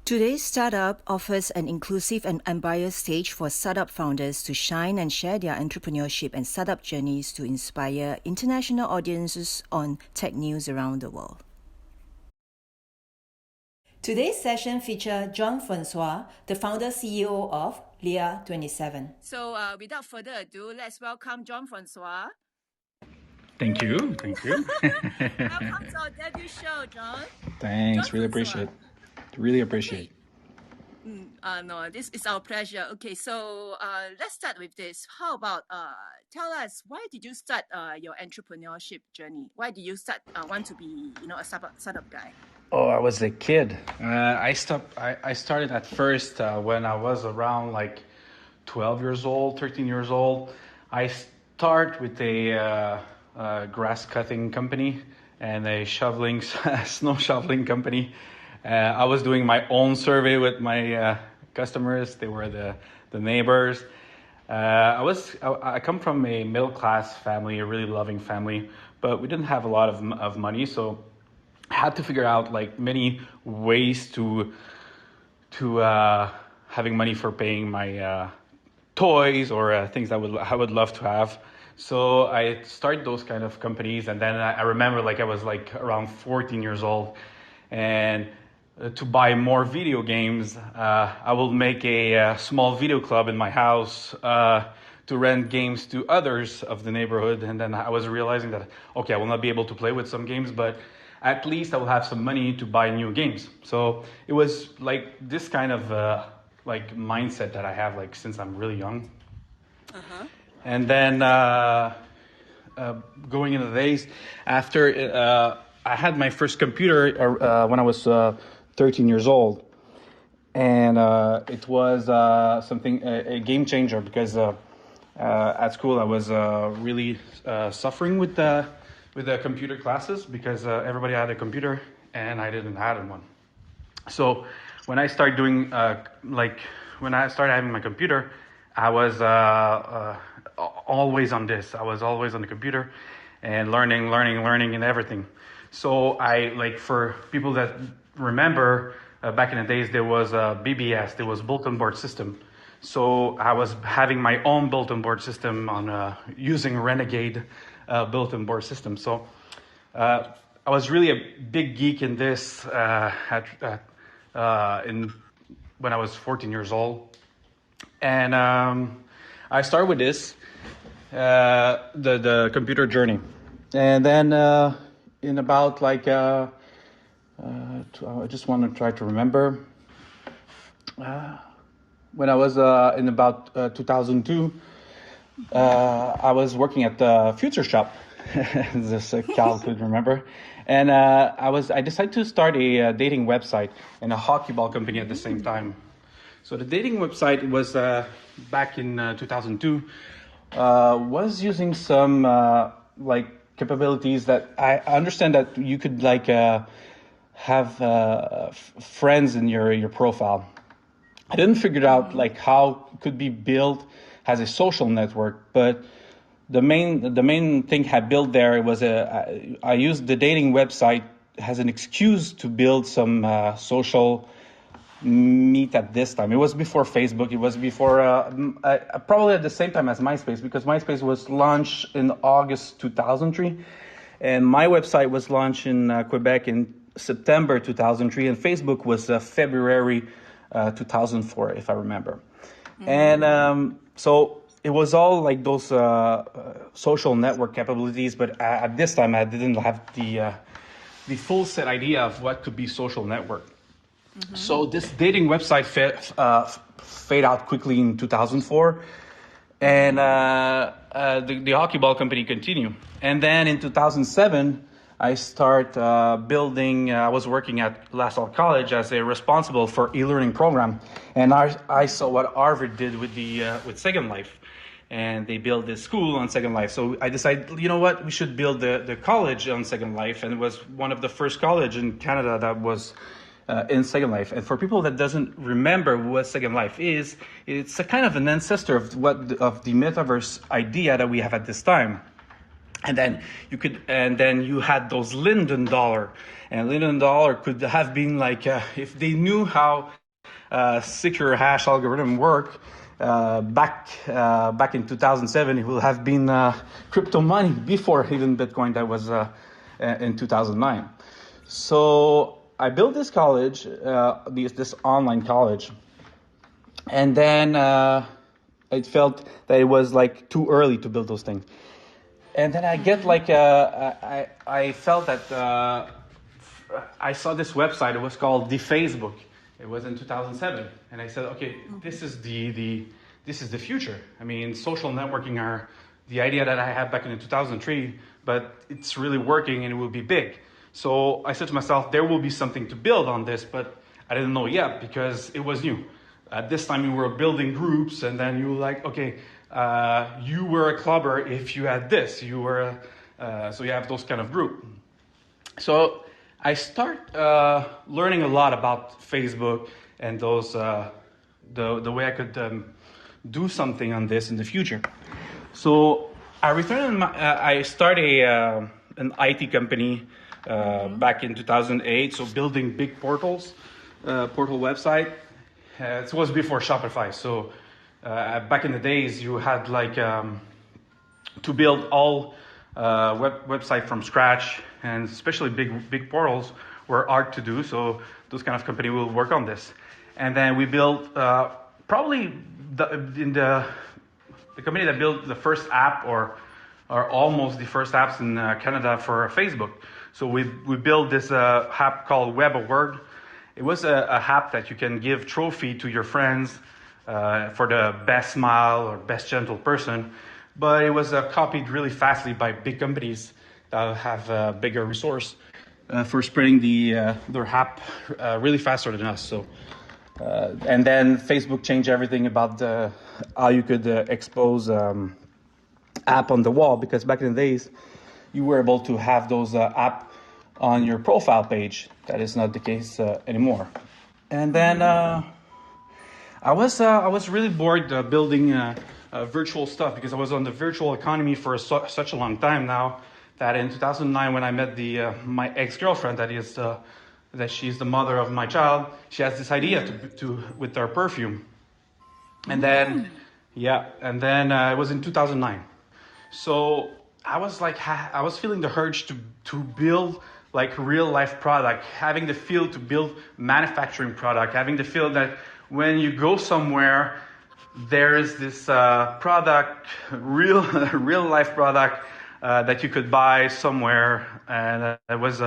Today's startup offers an inclusive and unbiased stage for startup founders to shine and share their entrepreneurship and startup journeys to inspire international audiences on tech news around the world. Today's session features Jean-Francois, the founder CEO of Leah27. So without further ado, let's welcome Jean-Francois. Thank you. Welcome to our debut show, John. Thanks. Really appreciate it. No, this is our pleasure. Okay, so let's start with this. How about tell us, why did you start your entrepreneurship journey? Why did you want to be a startup guy? Oh, I was a kid. I started at first when I was around like 12 years old, 13 years old. I start with a grass cutting company and a snow shoveling company. I was doing my own survey with my customers. They were the neighbors. I come from a middle class family, a really loving family, but we didn't have a lot of money, so I had to figure out like many ways to having money for paying my toys or things I would love to have. So I started those kind of companies, and then I remember like I was like around 14 years old, and to buy more video games, I will make a small video club in my house to rent games to others of the neighborhood. And then I was realizing that, okay, I will not be able to play with some games, but at least I will have some money to buy new games. So it was like this kind of like mindset that I have like since I'm really young. Uh-huh. And then going into the days after I had my first computer when I was 13 years old, and it was a game changer because at school I was really suffering with the computer classes because everybody had a computer and I didn't have one. So when I started doing when I started having my computer, I was always on this. I was always on the computer and learning and everything. So for people that remember, back in the days there was BBS, there was bulletin board system. So I was having my own bulletin board system on using Renegade bulletin board system. So I was really a big geek in this when I was 14 years old. And I started with this, the computer journey. And then in about like, I just want to try to remember. When I was in about 2002, I was working at the Future Shop. This Cal could remember. And I decided to start a dating website and a hockey ball company at the same time. So the dating website was back in 2002, was using some capabilities that I understand that you could have friends in your profile. I didn't figure out how it could be built as a social network, but the main thing I built there was I used the dating website as an excuse to build some social meet at this time. It was before Facebook. It was before probably at the same time as MySpace, because MySpace was launched in August 2003, and my website was launched in Quebec in September 2003, and Facebook was February 2004, if I remember. Mm-hmm. And so it was all like those social network capabilities, but at this time I didn't have the full set idea of what could be social network. Mm-hmm. So this dating website fade out quickly in 2004, and the hockey ball company continued. And then in 2007, I start building. I was working at La Salle College as a responsible for e-learning program, and I saw what Harvard did with Second Life, and they built this school on Second Life. So I decided, you know what, we should build the college on Second Life, and it was one of the first college in Canada that was in Second Life. And for people that doesn't remember what Second Life is, it's a kind of an ancestor of the metaverse idea that we have at this time. And then you had those Linden dollar, and Linden dollar could have been like, if they knew how secure hash algorithm work back in 2007, it will have been crypto money before even Bitcoin. That was in 2009. So I built this college, this online college, and then it felt that it was like too early to build those things. And then I get like I felt that I saw this website. It was called The Facebook. It was in 2007, and I said, okay, this is the future. I mean, social networking are the idea that I had back in 2003, but it's really working and it will be big. So I said to myself, there will be something to build on this, but I didn't know yet because it was new. At this time, you were building groups, and then you were like, okay. You were a clubber if you had this. You were so you have those kind of group. So I start learning a lot about Facebook and those the way I could do something on this in the future. So I returned. I started an IT company back in 2008. So building big portal website. It was before Shopify. So. Back in the days, you had like to build all website from scratch, and especially big portals were hard to do. So those kind of company will work on this, and then we built probably the company that built the first app or almost the first apps in Canada for Facebook. So we built this app called Web Award. It was a app that you can give trophy to your friends. For the best smile or best gentle person, but it was copied really fastly by big companies that have a bigger resource for spreading their app really faster than us. So, and then Facebook changed everything about how you could expose app on the wall, because back in the days, you were able to have those app on your profile page. That is not the case anymore. And then. I was really bored building virtual stuff, because I was on the virtual economy for such a long time now that in 2009, when I met my ex-girlfriend, that she's the mother of my child, she has this idea to with our perfume, and then it was in 2009. So I was feeling the urge to build like real life product, having the feel to build manufacturing product, having the feel that when you go somewhere, there is this product, real life product that you could buy somewhere, and it was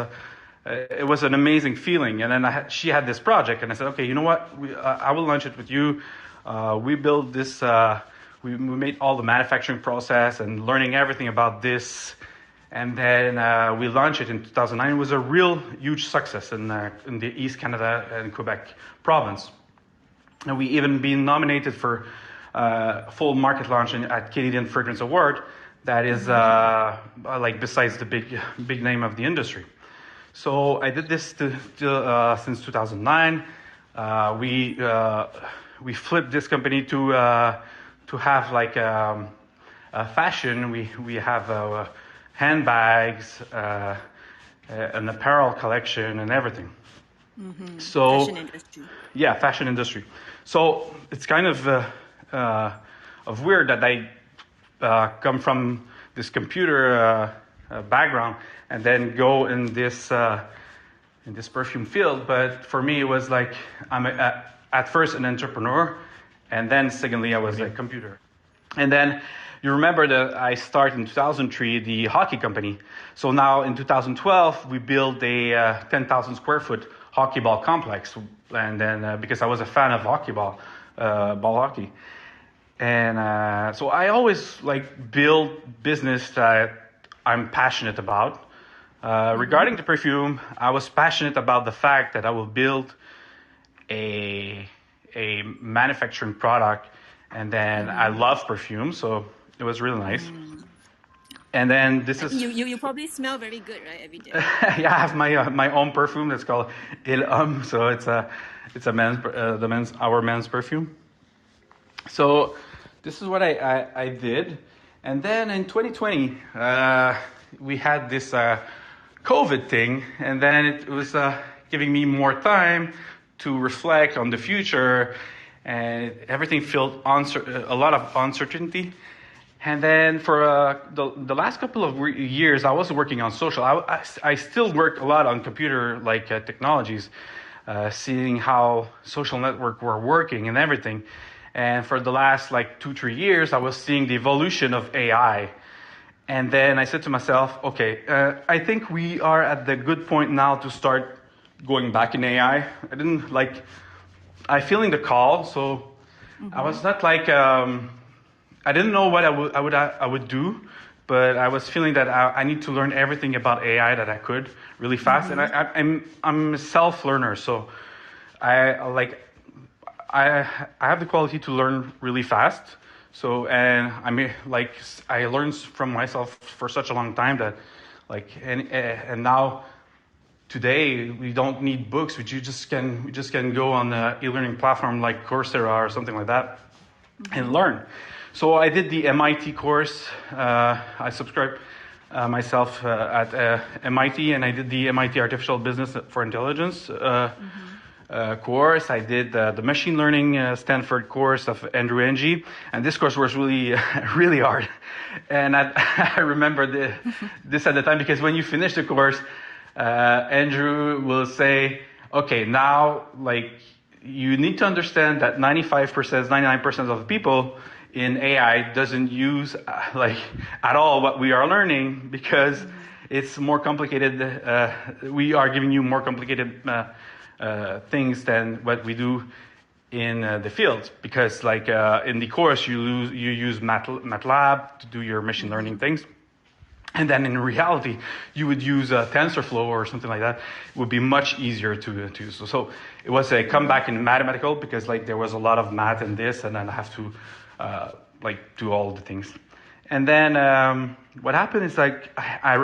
an amazing feeling. And then she had this project, and I said, okay, you know what? I will launch it with you. We built this. We made all the manufacturing process and learning everything about this, and then we launched it in 2009. It was a real huge success in the East Canada and Quebec province. And we even been nominated for full market launch at Canadian Fragrance Award. That is like besides the big name of the industry. So I did this since 2009. We flipped this company to have like fashion. We have handbags, an apparel collection, and everything. Mm-hmm. So fashion industry. Yeah, fashion industry. So it's kind of weird that I come from this computer background and then go in this perfume field. But for me, it was like I'm at first an entrepreneur, and then secondly, I was a computer. And then you remember that I started in 2003 the hockey company. So now in 2012, we built a 10,000 square foot hockey ball complex, and then because I was a fan of ball hockey, and so I always like build business that I'm passionate about. Regarding the perfume, I was passionate about the fact that I will build a manufacturing product, and then I love perfume, so it was really nice. And then this is you probably smell very good, right, every day. Yeah, I have my own perfume that's called Il Homme, so it's our men's perfume. So this is what I did, and then in 2020, we had this COVID thing, and then it was giving me more time to reflect on the future, and everything felt a lot of uncertainty. And then for the last couple of years, I was working on social. I still work a lot on computer technologies, seeing how social network were working and everything. And for the last 2-3 years, I was seeing the evolution of AI. And then I said to myself, okay, I think we are at the good point now to start going back in AI. I feeling the call, so I was not I didn't know what I would do, but I was feeling that I need to learn everything about AI that I could really fast. And I'm a self-learner, so I have the quality to learn really fast. So, and I learned from myself for such a long time that and now today we don't need books. We just can go on an e-learning platform like Coursera or something like that and learn. So I did the MIT course. I subscribed myself at MIT, and I did the MIT Artificial Business for Intelligence course. I did the machine learning Stanford course of Andrew Ng, and this course was really, really hard. And I remember this at the time, because when you finish the course, Andrew will say, okay, now you need to understand that 95%, 99% of the people in AI doesn't use at all what we are learning, because it's more complicated. We are giving you more complicated things than what we do in the field, because in the course you use MATLAB to do your machine learning things, and then in reality you would use TensorFlow or something like that. It would be much easier to use. So it was a comeback in mathematical, because there was a lot of math in this, and then I have to do all the things. And then what happened is I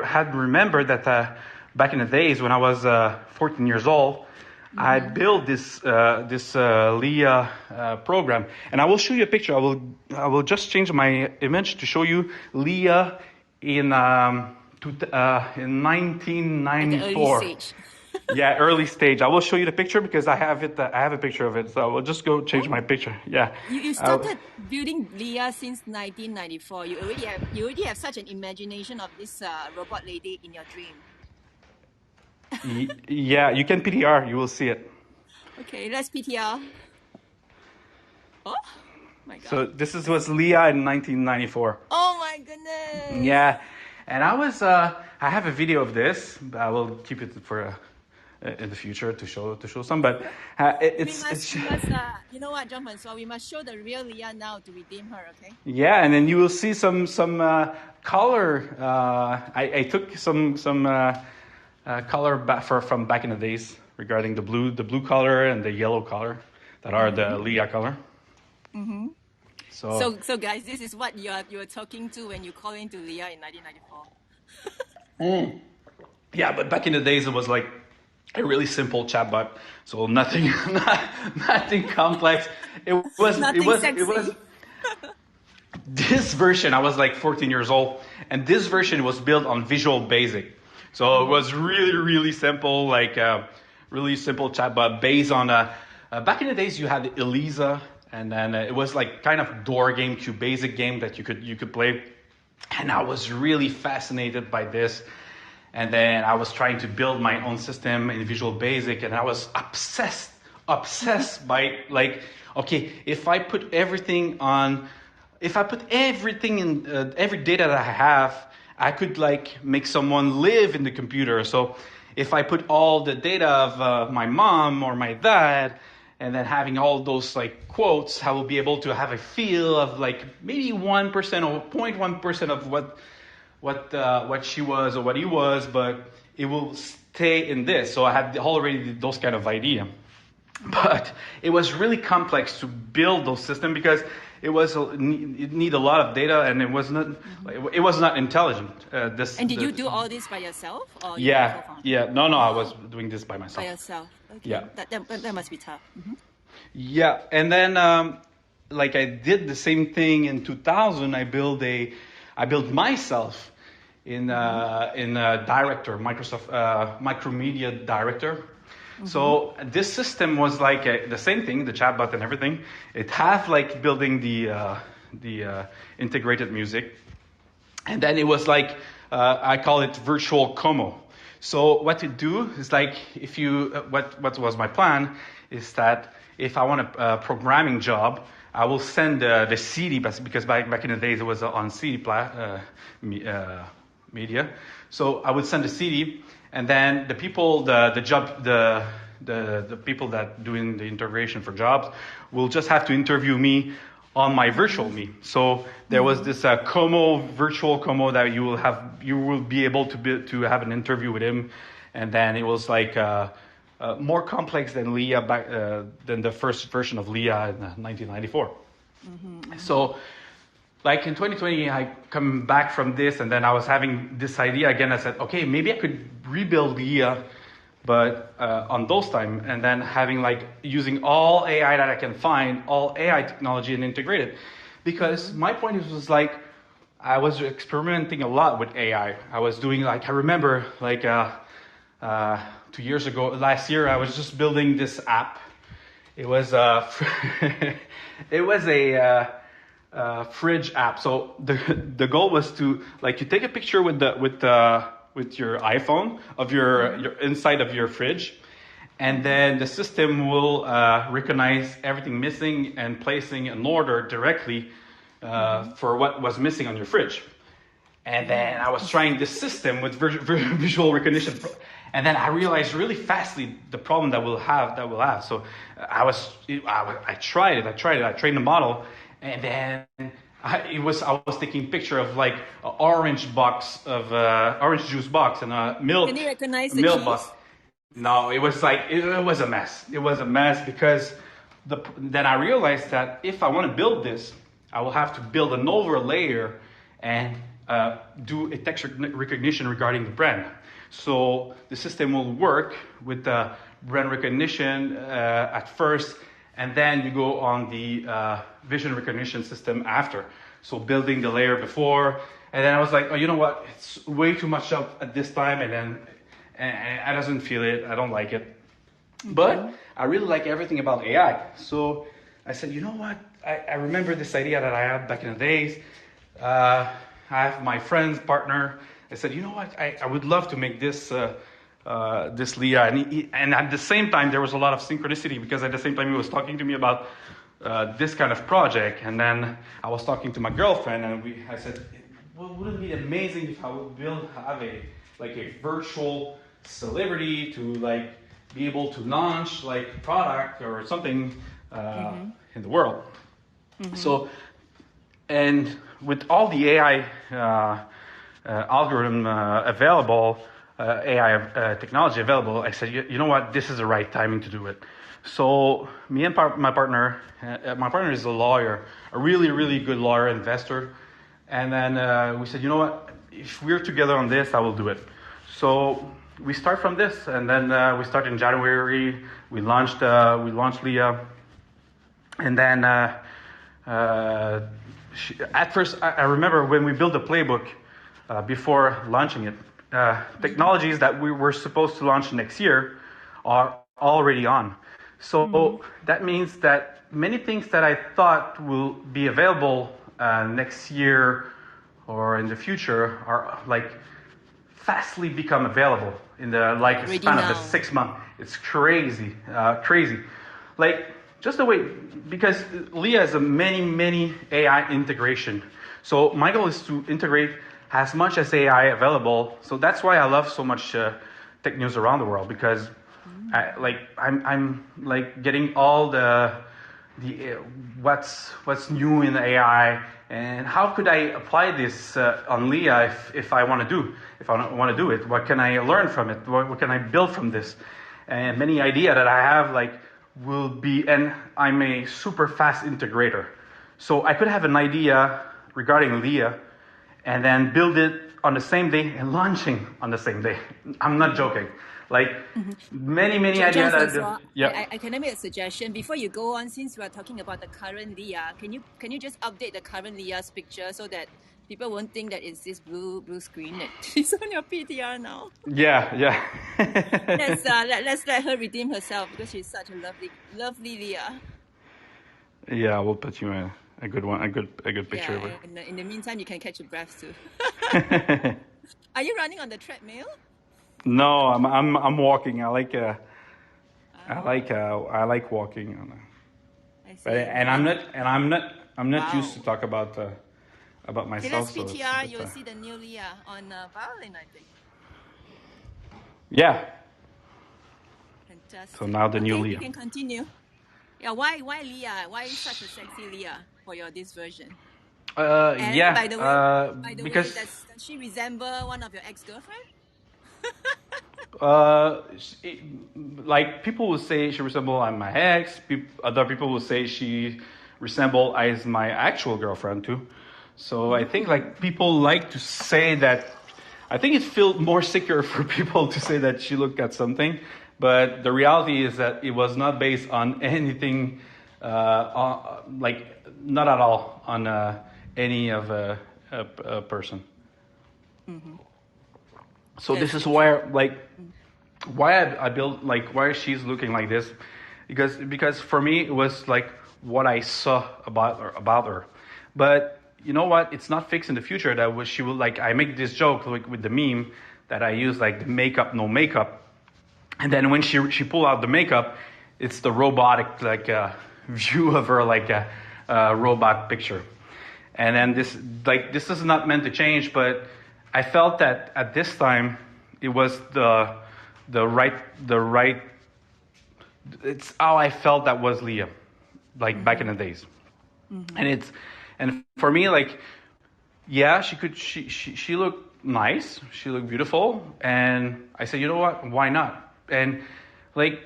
had remembered that back in the days when I was 14 years old, I built this Leah program, and I will show you a picture. I will just change my image to show you Leah in 1994. Early stage. Yeah, early stage. I will show you the picture because I have it. I have a picture of it, so I will just go change my picture. Yeah. You started building Leah since 1994. You already have such an imagination of this robot lady in your dream. Yeah, you can PTR. You will see it. Okay, let's PTR. Oh my God. So this was Leah in 1994. Oh my goodness. Yeah, and I have a video of this. But I will keep it for in the future to show some. But it's you know what, Jean-Francois, we must show the real Leah now to redeem her. Okay. Yeah, and then you will see some color. I took some color from back in the days regarding the blue color and the yellow color that are the Leah color. So guys, this is what you are talking to when you call into Leah in 1994. Yeah, but back in the days it was like a really simple chatbot, so nothing complex. It was this version. I was like 14 years old, and this version was built on Visual Basic. So it was really, really simple, really simple chatbot based on back in the days you had Elisa, and then it was like kind of door game, basic game that you could play. And I was really fascinated by this. And then I was trying to build my own system in Visual Basic, and I was obsessed by okay, if I put everything in every data that I have, I could make someone live in the computer. So if I put all the data of my mom or my dad, and then having all those quotes, I will be able to have a feel of maybe 1% or 0.1% of what she was or what he was, but it will stay in this. So I had already those kind of idea. But it was really complex to build those systems because it need a lot of data, and it was not intelligent. And did you do all this by yourself? Or yeah. No, I was doing this by myself. By yourself. Okay. Yeah. That must be tough. Yeah, and then I did the same thing in 2000. I built myself in Director, Microsoft Micromedia Director. So this system was like the same thing, the chatbot and everything. It had like building the integrated music, and then it was like I call it virtual Comeau. So what to do is like if you what was my plan is that if I want a programming job, I will send the CD because back in the days it was on CD media. So I would send a CD, and then the people the people that doing the integration for jobs will just have to interview me on my virtual me. So there was this virtual Comeau that you will be able to have an interview with him, and then it was like more complex than Leah than the first version of Leah in 1994. So like in 2020, I come back from this, and then I was having this idea again. I said, okay, maybe I could rebuild Leah, but on those time, and then having like using all AI that I can find, all AI technology and integrate it. Because my point was like, I was experimenting a lot with AI. I was doing like, I remember like 2 years ago, last year, I was just building this app. It was it was a fridge app. So the goal was to like you take a picture with your iPhone of your inside of your fridge, and then the system will recognize everything missing and placing an order directly for what was missing on your fridge. And then I was trying this system with visual recognition, and then I realized really fastly the problem that we'll have. So I tried it. I trained the model, and then I was taking picture of like an orange box of orange juice box and a milk. Can you recognize the milk cheese? box. No, it was like it was a mess. It was a mess because then I realized that if I want to build this, I will have to build an overlayer and do a text recognition regarding the brand. So the system will work with the brand recognition at first, and then you go on the vision recognition system after. So building the layer before, and then I was like, oh, you know what? It's way too much up at this time, and then I doesn't feel it. I don't like it. But I really like everything about AI. So I said, you know what? I remember this idea that I had back in the days. I have my friend's partner. I said, you know what? I would love to make this this Leah. And at the same time, there was a lot of synchronicity because at the same time, he was talking to me about this kind of project. And then I was talking to my girlfriend, and I said, well, wouldn't it be amazing if I would have a virtual celebrity to like be able to launch like product or something in the world. So, and with all the AI algorithm available, AI technology available, I said, you know what, this is the right timing to do it. So me and my partner is a lawyer, a really, really good lawyer, investor. And then we said, you know what, if we're together on this, I will do it. So we start from this, and then we start in January. We launched Leah, and then at first I remember when we built the playbook before launching it. Technologies that we were supposed to launch next year are already on. So that means that many things that I thought will be available next year or in the future are like fastly become available in the span of the 6 months. It's crazy. Like just the way, because Leah is a many AI integration. So my goal is to integrate as much as AI available. So that's why I love so much tech news around the world, because I'm like getting all the what's new in AI, and how could I apply this on Leah if I want to do it. What can I learn from it? What can I build from this? And many idea that I have will be, and I'm a super fast integrator, so I could have an idea regarding Leah and then build it on the same day and launching on the same day. I'm not joking. Like many ideas. I can I make a suggestion before you go on? Since we are talking about the current Leah, can you just update the current Leah's picture so that People won't think that it's this blue screen that is on your PTR now. Yeah, yeah. Let's let her redeem herself because she's such a lovely Leah. Yeah, we'll put you a good one, a good picture of her. And in the meantime, you can catch your breath too. Are you running on the treadmill? No, I'm walking. I like walking. I see. And I'm not used to talk about myself. Okay, let's PTR. You'll see the new Leah on violin, I think. Yeah. Fantastic. So now the new Leah. You can continue. Yeah, why Leah? Why such a sexy Leah for this version? Yeah. By the way, because does she resemble one of your ex-girlfriend? Like people will say she resembles my ex. Other people will say she resembles as my actual girlfriend too. So I think like people like to say that. I think it feels more secure for people to say that she looked at something, but the reality is that it was not based on anything, like not at all on any of a person. Mm-hmm. So this is why, like, why I built, like, why she's looking like this, because for me it was like what I saw about her, but you know what? It's not fixed in the future that she will, like, I make this joke like with the meme that I use, like the makeup no makeup, and then when she pull out the makeup, it's the robotic like view of her, like a robot picture, and then this is not meant to change, but I felt that at this time it was the right. It's how I felt that was Leah, like back in the days, and for me, like, yeah, she looked nice, she looked beautiful, and I said, you know what, why not? And like,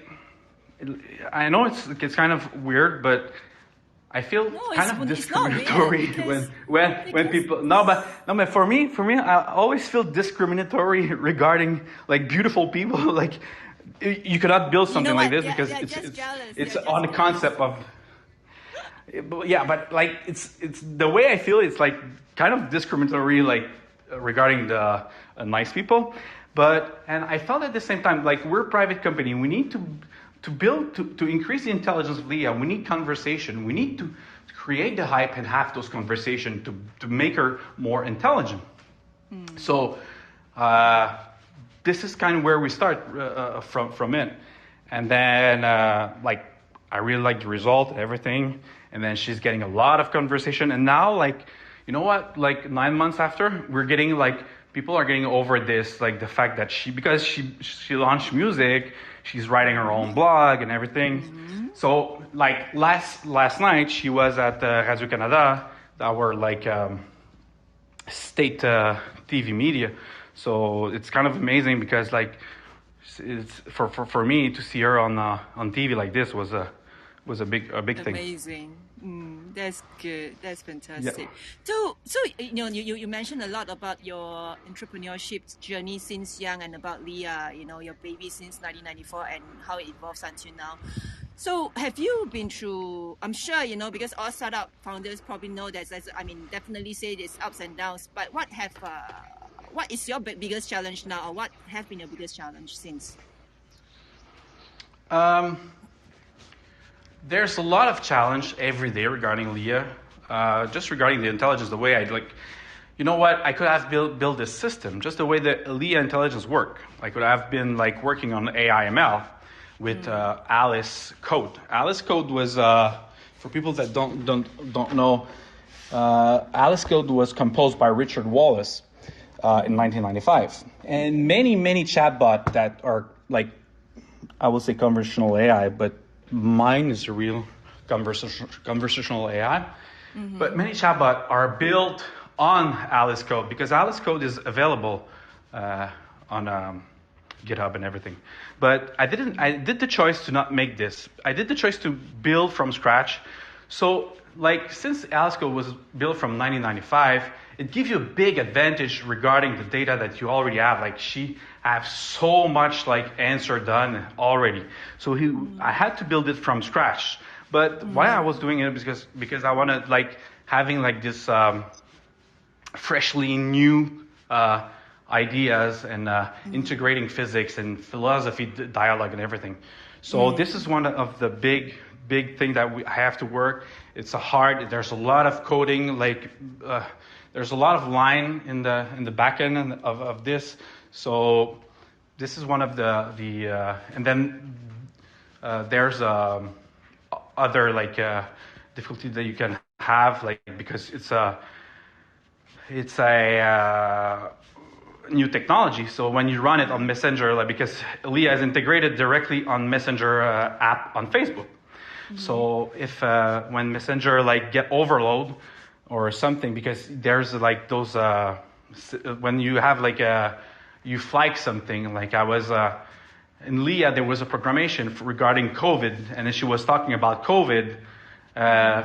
I know it's kind of weird, but I feel kind of discriminatory when people but for me I always feel discriminatory regarding like beautiful people. Like you cannot build something like this because it's on the concept of but like it's the way I feel, it's like kind of discriminatory, like regarding the nice people, and I felt at the same time like we're a private company, we need to build to increase the intelligence of Leah, we need conversation. We need to create the hype and have those conversations to make her more intelligent. So this is kind of where we start from it. And then like I really like the result and everything. And then she's getting a lot of conversation. And now, like, you know what? Like 9 months after, we're getting like people are getting over this, like the fact that because she launched music, she's writing her own blog and everything. So like last night she was at Radio Canada, our like state TV media. So it's kind of amazing because like it's for me to see her on TV like this was a big thing. Amazing. That's good. That's fantastic. Yeah. So you mentioned a lot about your entrepreneurship journey since young and about Leah, your baby since 1994 and how it evolves until now. So have you been through, I'm sure, because all startup founders probably know that, definitely say there's ups and downs, but what is your biggest challenge now, or what have been your biggest challenge since? There's a lot of challenge every day regarding Leah, just regarding the intelligence, the way I like, you know what, I could have built this system, just the way the Leah intelligence work. I could have been like working on AI/ML with Alice Code. Alice Code was, for people that don't know, Alice Code was composed by Richard Wallace in 1995. And many chatbots that are like, I will say conversational AI, but mine is a real conversational AI. But many chatbots are built on Alice Code because Alice Code is available on GitHub and everything. But I did the choice to not make this. I did the choice to build from scratch. So like since Alice Code was built from 1995, it gives you a big advantage regarding the data that you already have. Like she have so much like answer done already. So I had to build it from scratch. But why I was doing it because I wanted like having like this freshly new ideas and integrating physics and philosophy dialogue and everything. So this is one of the big thing that I have to work. It's there's a lot of coding, there's a lot of line in the back end of this. So this is one of the and then there's other difficulty that you can have, because it's a new technology. So when you run it on Messenger, because Leah is integrated directly on Messenger app on Facebook. So if when Messenger get overload or something, because there's those when you have you flag something, I was in Leah, there was a programmation regarding COVID, and she was talking about COVID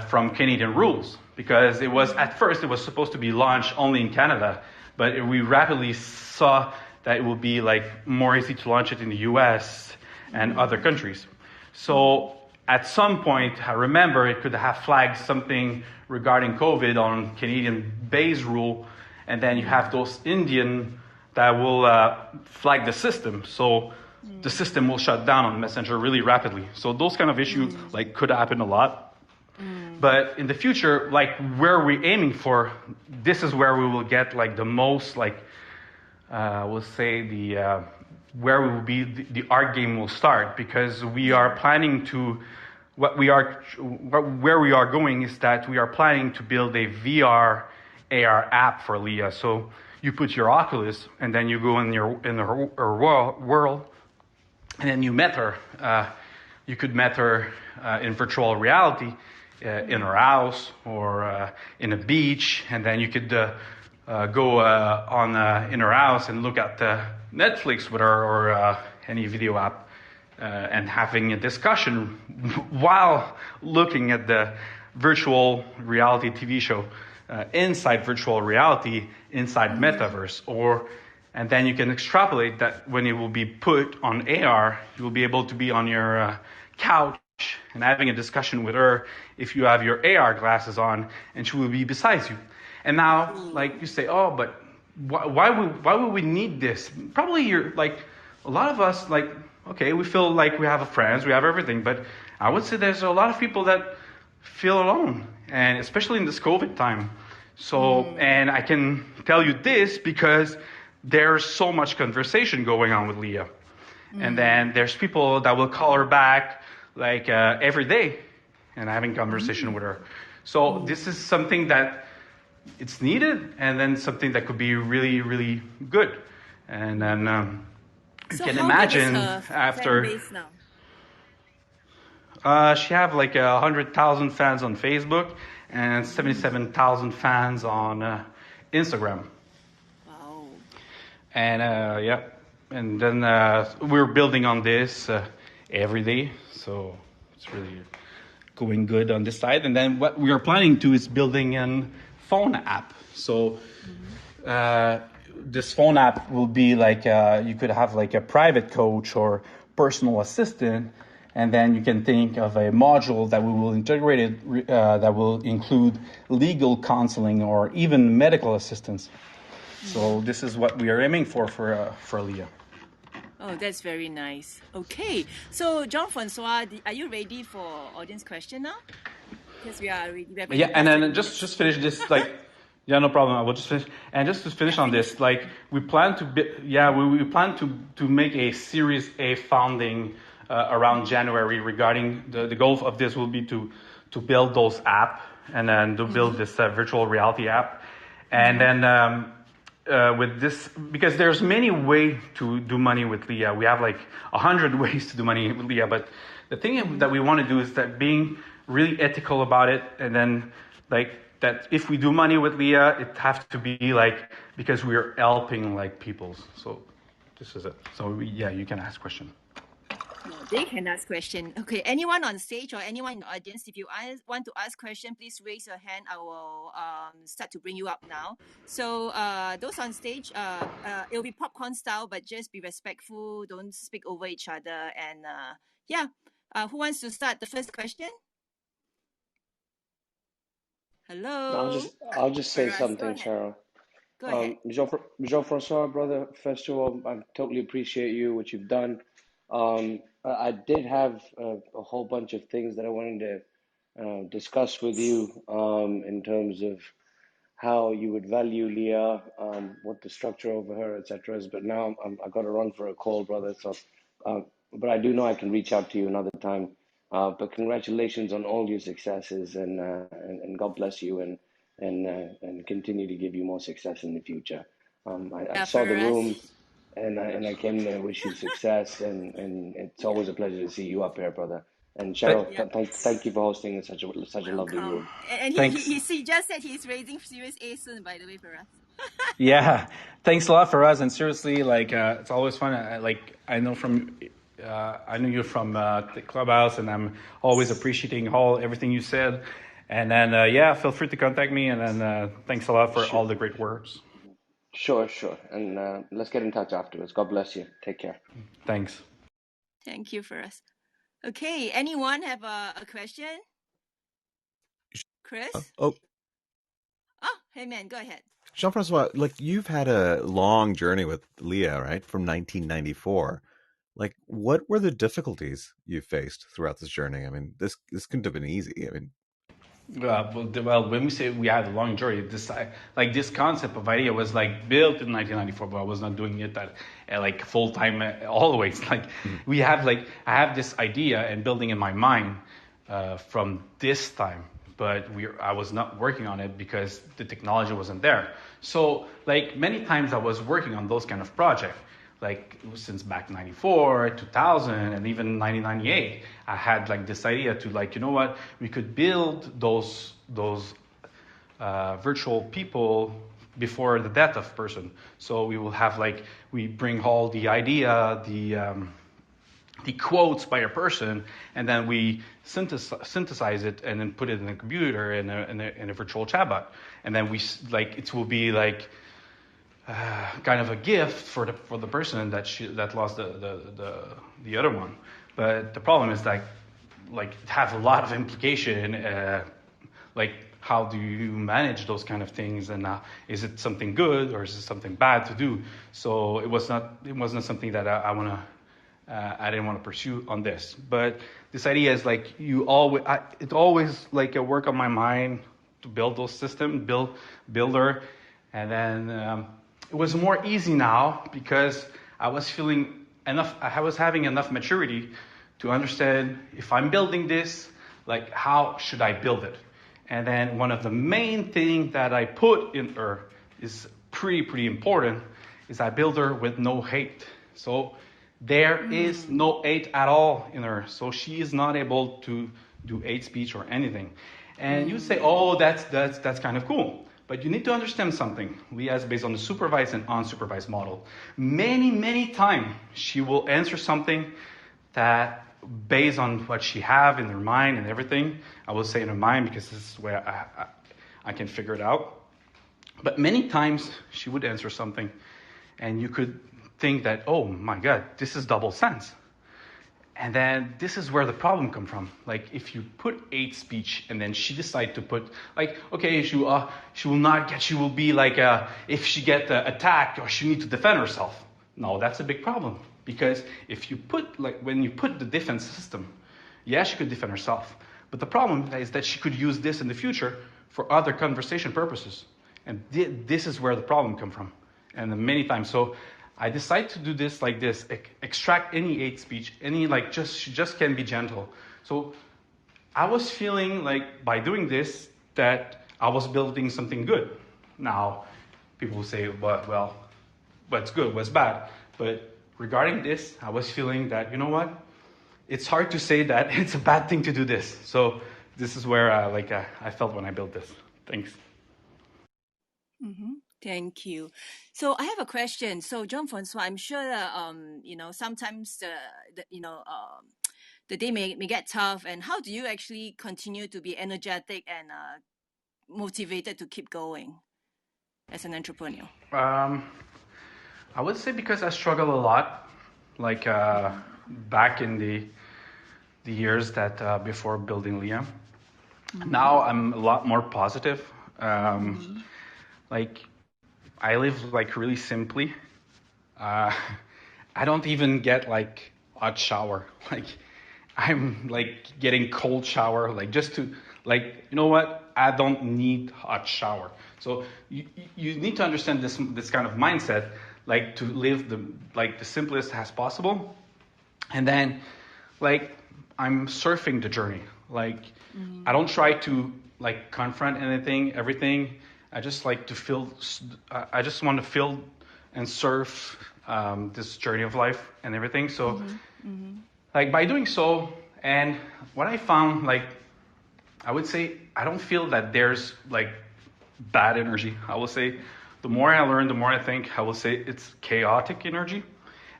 from Canadian rules, because at first it was supposed to be launched only in Canada, but we rapidly saw that it would be more easy to launch it in the US and other countries. So at some point, I remember it could have flagged something regarding COVID on Canadian base rule, and then you have those Indian that will flag the system. So the system will shut down on Messenger really rapidly. So those kind of issues could happen a lot. But in the future, where we're aiming for, this is where we will get the most we'll say where we will be, the art game will start, because we are planning to where we are going is that we are planning to build a VR AR app for Leah. So you put your Oculus, and then you go in her world, and then you met her. You could meet her in virtual reality in her house or in a beach, and then you could go in her house and look at Netflix with her or any video app and having a discussion while looking at the virtual reality TV show inside virtual reality, inside metaverse, and then you can extrapolate that when it will be put on AR, you will be able to be on your couch and having a discussion with her if you have your AR glasses on, and she will be beside you. And now, you say, oh, but why would we need this? Probably you're a lot of us okay, we feel like we have friends, we have everything, but I would say there's a lot of people that feel alone, and especially in this COVID time. So, and I can tell you this because there's so much conversation going on with Leah. And then there's people that will call her back every day and having conversation with her. So this is something that it's needed, and then something that could be really, really good. And then you can imagine after fan base now? she have 100,000 fans on Facebook and 77,000 fans on Instagram. Wow. And and then we're building on this every day, so it's really going good on this side. And then what we are planning to is building a phone app. So this phone app will be you could have a private coach or personal assistant, and then you can think of a module that we will integrate it that will include legal counseling or even medical assistance. So this is what we are aiming for Leah. Oh, that's very nice. Okay, so Jean-Francois, are you ready for audience question now? Because we are ready. Yeah, and then just finish this yeah, no problem. I will just finish. And just to finish on this, we plan to we plan to make a Series A funding around January regarding the goal of this will be to build those app and then to build this virtual reality app. And then with this, because there's many ways to do money with Leah. We have 100 ways to do money with Leah, but the thing that we want to do is that being really ethical about it, and then that if we do money with Leah, it has to be because we are helping people. So this is it. So you can ask question. No, they can ask question. Okay, anyone on stage or anyone in the audience, if you want to ask question, please raise your hand. I will start to bring you up now. So those on stage, it'll be popcorn style, but just be respectful. Don't speak over each other. And who wants to start the first question? Hello. I'll just say something, Cheryl. Go ahead. Jean-Francois, brother, first of all, I totally appreciate you, what you've done. I did have a whole bunch of things that I wanted to discuss with you in terms of how you would value Leah, what the structure over her, etc. is. But now I got to run for a call, brother. So, uh, but I do know I can reach out to you another time. But congratulations on all your successes, and God bless you, and continue to give you more success in the future. I Yeah, saw the for us. room, and I came to wish you success, and it's always a pleasure to see you up here, brother. And Th- Cheryl, Yeah. thank you for hosting such a lovely Welcome. room. And Thanks. he just said he's raising Series A soon, by the way, for us. Yeah, thanks a lot for us. And seriously, like it's always fun. I know from, I knew you from the clubhouse, and I'm always appreciating everything you said. And then yeah, feel free to contact me. And then thanks a lot for Sure. all the great words. Sure. And let's get in touch afterwards. God bless you. Take care. Thanks. Thank you for us. Okay, anyone have a question? Chris? Oh, Oh, hey man, go ahead. Jean-Francois, like you've had a long journey with Leah, right? From 1994. Like, what were the difficulties you faced throughout this journey? I mean, this couldn't have been easy. I mean, Well, when we say we had a long journey, this concept of idea was like built in 1994, but I was not doing it at like full time always. Like we have I have this idea and building in my mind from this time, but I was not working on it because the technology wasn't there. So like many times I was working on those kind of projects. Like since back 94, 2000, and even 1998, I had like this idea to like, you know what, we could build those virtual people before the death of person. So we will have we bring all the idea, the quotes by a person, and then we synthesize it and then put it in a computer in a virtual chatbot, and then it will be kind of a gift for the person that lost the other one. But the problem is it have a lot of implication. How do you manage those kind of things, and is it something good or is it something bad to do? So it wasn't something that I didn't want to pursue on this. But this idea is it always a work on my mind to build those systems, builder, and then. It was more easy now because I was having enough maturity to understand if I'm building this, how should I build it? And then one of the main things that I put in her is pretty important is I build her with no hate. So there is no hate at all in her. So she is not able to do hate speech or anything. And you say, oh, that's kind of cool. But you need to understand something. Leah is based on the supervised and unsupervised model. Many times she will answer something that based on what she have in her mind and everything. I will say in her mind because this is where I can figure it out. But many times she would answer something and you could think that, oh my God, this is double sense. And then this is where the problem comes from. If you put hate speech and then she decide to put okay, she will be if she get attacked or she need to defend herself. No, that's a big problem because if you put when you put the defense system, yeah, she could defend herself, but the problem is that she could use this in the future for other conversation purposes, and this is where the problem comes from, and many times so. I decide to do this like this, extract any hate speech, any she just can be gentle. So I was feeling by doing this that I was building something good. Now, people will say, well, what's good, what's bad? But regarding this, I was feeling that, you know what? It's hard to say that it's a bad thing to do this. So this is where I felt when I built this. Thanks. Mm-hmm. Thank you. So I have a question. So Jean-Francois, I'm sure that sometimes the day may get tough. And how do you actually continue to be energetic and motivated to keep going as an entrepreneur? I would say because I struggle a lot, back in the years that before building Leah. Now I'm a lot more positive. I live like really simply. Uh, I don't even get like hot shower. Like I'm like getting cold shower, like just to like, you know what? I don't need hot shower. So you need to understand this kind of mindset, like to live the simplest as possible. And then like I'm surfing the journey. Like I don't try to like confront everything. I just like to feel. I just want to feel and surf this journey of life and everything. So, like by doing so, and what I found, like I would say, I don't feel that there's like bad energy. I will say, the more I learn, the more I think. I will say it's chaotic energy,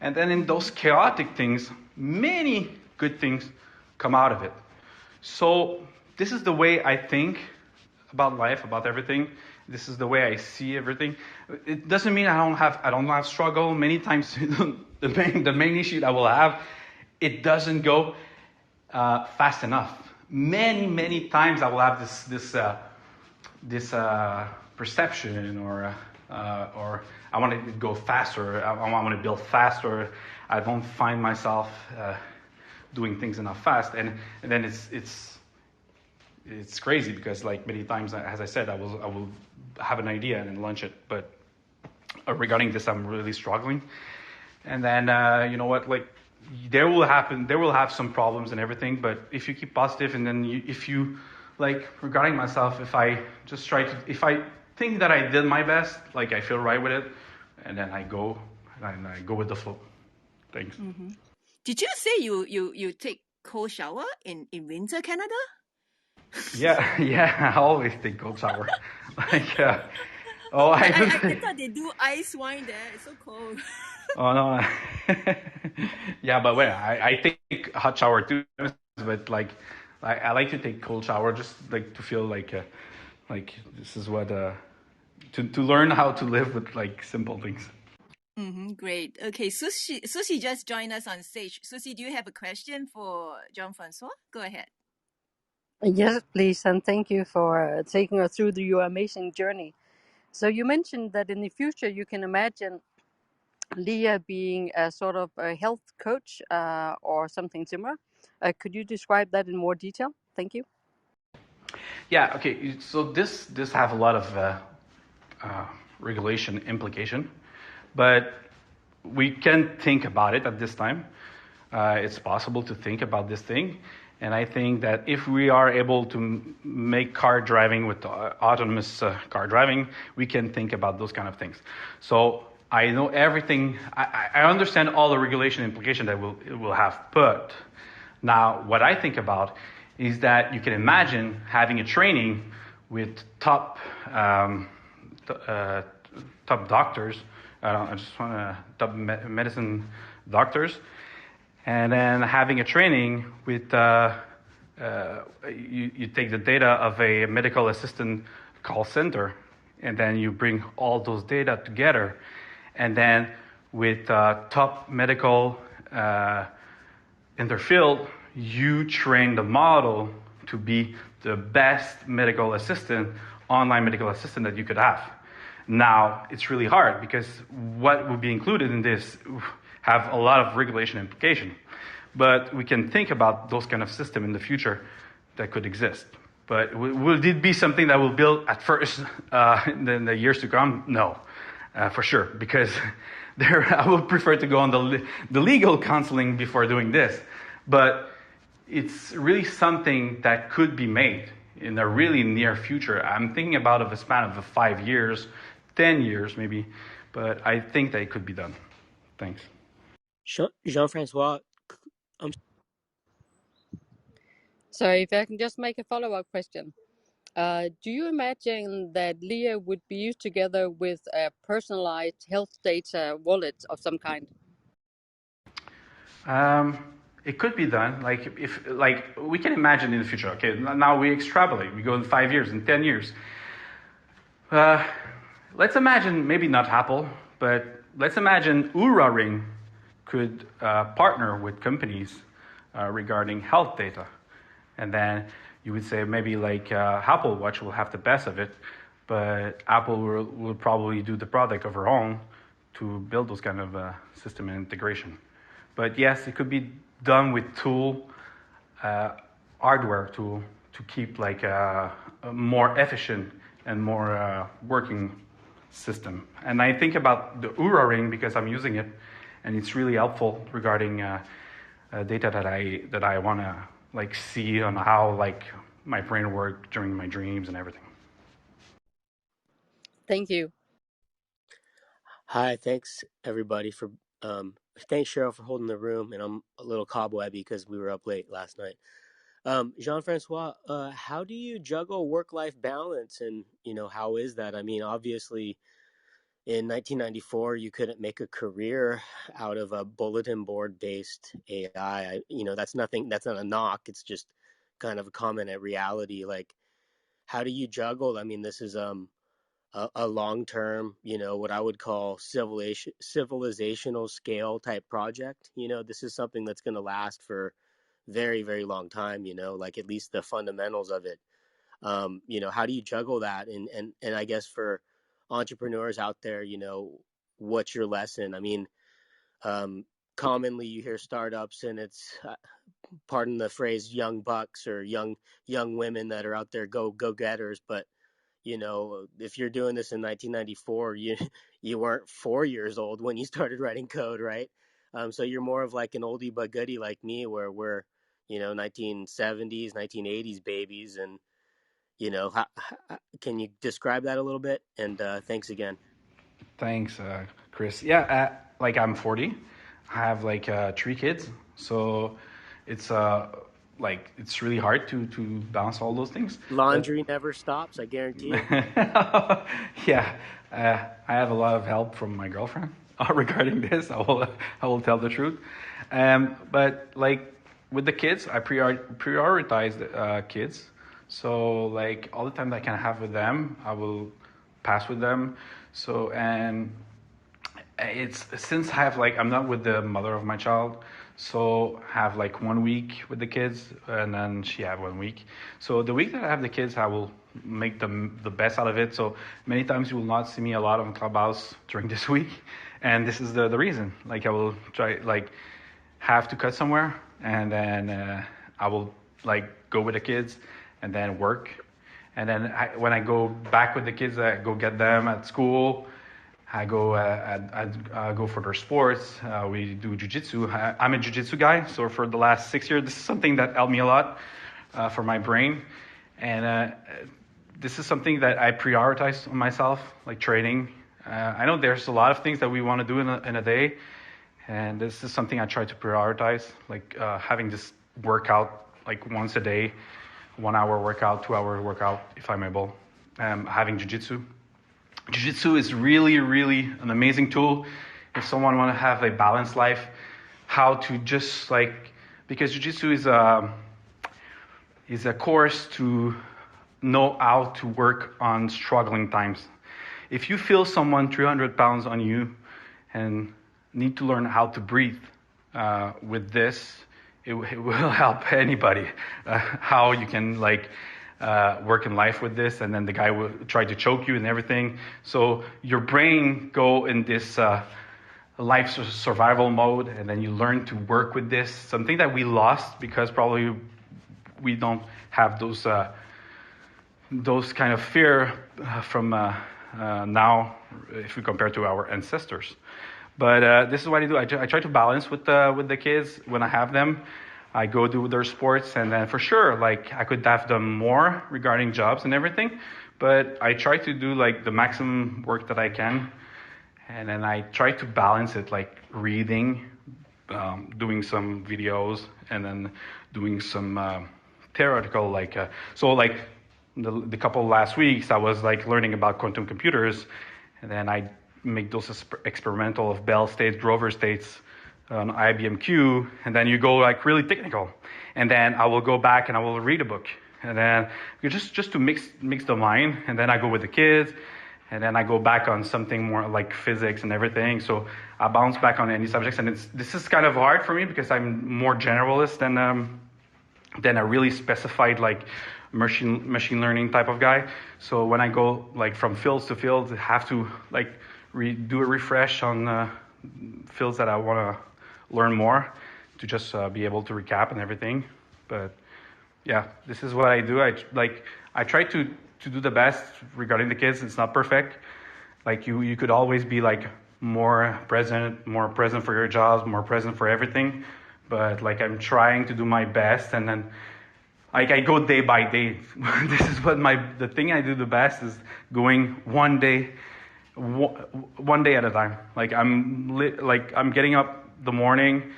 and then in those chaotic things, many good things come out of it. So this is the way I think about life, about everything. This is the way I see everything. It doesn't mean I don't have struggle. Many times the main issue I will have, it doesn't go fast enough. Many times I will have this perception or I want to go faster. I want to build faster. I don't find myself doing things enough fast, and then it's crazy because like many times, as I said, I will have an idea and then launch it, but regarding this, I'm really struggling. And then you know what, like there will have some problems and everything, but if you keep positive and then if you like regarding myself, if I think that I did my best, like I feel right with it, and then I go with the flow. Thanks. Did you say you take cold shower in winter Canada? Yeah, I always take cold shower. Like, I thought they do ice wine there. It's so cold. Oh no. Yeah, but wait, I take hot shower too, but like I like to take cold shower just like to feel like this is what to learn how to live with like simple things. Great. Okay, Susie just joined us on stage. Susie, do you have a question for Jean-Francois? Go ahead. Yes, please, and thank you for taking us through your amazing journey. So you mentioned that in the future you can imagine Leah being a sort of a health coach or something similar. Could you describe that in more detail? Thank you. Yeah. Okay. So this have a lot of regulation implication, but we can think about it at this time. It's possible to think about this thing. And I think that if we are able to make car driving with autonomous car driving, we can think about those kind of things. So I know everything. I understand all the regulation implication that it will have. But now what I think about is that you can imagine having a training with top doctors. I just want to top medicine doctors. And then having a training with, you take the data of a medical assistant call center, and then you bring all those data together. And then with top medical in their field, you train the model to be the best medical assistant, online medical assistant that you could have. Now, it's really hard because what would be included in this have a lot of regulation implication. But we can think about those kind of system in the future that could exist. But will it be something that will build at first in the years to come? No, for sure, because I would prefer to go on the legal counseling before doing this. But it's really something that could be made in a really near future. I'm thinking about a span of 5 years, 10 years maybe, but I think that it could be done. Thanks. Jean-Francois. Sorry, if I can just make a follow-up question. Do you imagine that Leah would be used together with a personalized health data wallet of some kind? It could be done. Like we can imagine in the future. Okay, now we extrapolate. We go in 5 years, in 10 years. Let's imagine maybe not Apple, but let's imagine Oura Ring could partner with companies regarding health data, and then you would say maybe like Apple Watch will have the best of it, but Apple will probably do the product of her own to build those kind of system and integration. But yes, it could be done with hardware tool to keep like a more efficient and more working system. And I think about the Oura ring because I'm using it, and it's really helpful regarding data that I want to like see on how like my brain works during my dreams and everything. Thank you. Hi, thanks everybody for thanks Cheryl for holding the room, and I'm a little cobwebby because we were up late last night. Jean-Francois, how do you juggle work-life balance, and how is that? I mean, obviously in 1994 you couldn't make a career out of a bulletin board based AI. That's nothing, that's not a knock, it's just kind of a comment at reality. Like, how do you juggle? I mean, this is a long-term, what I would call civilizational scale type project. This is something that's going to last for very, very long time, like at least the fundamentals of it. How do you juggle that? And I guess for entrepreneurs out there, what's your lesson? I mean, commonly you hear startups and it's, pardon the phrase, young bucks or young women that are out there go-getters, but if you're doing this in 1994, you weren't 4 years old when you started writing code, right? So you're more of like an oldie but goodie like me, where we're 1970s, 1980s babies, and how, can you describe that a little bit? And thanks again. Thanks, Chris. Yeah, like I'm 40. I have like 3 kids, so it's like it's really hard to balance all those things. Laundry never stops, I guarantee you. Yeah, I have a lot of help from my girlfriend regarding this. I will tell the truth. But like with the kids, I prioritize the kids. So like all the time that I can have with them, I will pass with them. So and it's since I have like I'm not with the mother of my child, so have like 1 week with the kids and then she have 1 week. So the week that I have the kids, I will make them the best out of it. So many times you will not see me a lot on Clubhouse during this week, and this is the reason. Like I will try like have to cut somewhere, and then I will like go with the kids and then work, and then when I go back with the kids, I go get them at school. I go go for their sports. We do jiu-jitsu. I'm a jiu-jitsu guy, so for the last 6 years, this is something that helped me a lot for my brain. And this is something that I prioritize on myself, like training. I know there's a lot of things that we want to do in a day, and this is something I try to prioritize, like having this workout like once a day, 1 hour workout, 2 hour workout, if I'm able. Having jiu-jitsu. Jiu-jitsu is really, really an amazing tool if someone want to have a balanced life, how to just like, because jiu-jitsu is a course to know how to work on struggling times. If you feel someone 300 pounds on you and need to learn how to breathe with this, it will help anybody, how you can like work in life with this, and then the guy will try to choke you and everything. So your brain go in this life survival mode, and then you learn to work with this. Something that we lost because probably we don't have those kind of fear from now if we compare to our ancestors. But this is what I do. I try to balance with the kids when I have them. I go do their sports, and then for sure, like I could have them more regarding jobs and everything, but I try to do like the maximum work that I can, and then I try to balance it, like reading, doing some videos, and then doing some theoretical, like so like the couple last weeks I was like learning about quantum computers, and then I make those experimental of Bell states, Grover states, on IBM Q, and then you go like really technical, and then I will go back and I will read a book, and then just to mix the mind, and then I go with the kids, and then I go back on something more like physics and everything. So I bounce back on any subjects, and this is kind of hard for me because I'm more generalist then a really specified like machine learning type of guy. So when I go like from fields to fields, I have to like do a refresh on fields that I want to learn more to just be able to recap and everything. But yeah, this is what I do. I try to do the best regarding the kids. It's not perfect. Like you could always be like more present for your jobs, more present for everything. But like I'm trying to do my best, and then like I go day by day. This is what the thing I do the best is going one day at a time. Like I'm getting up the morning,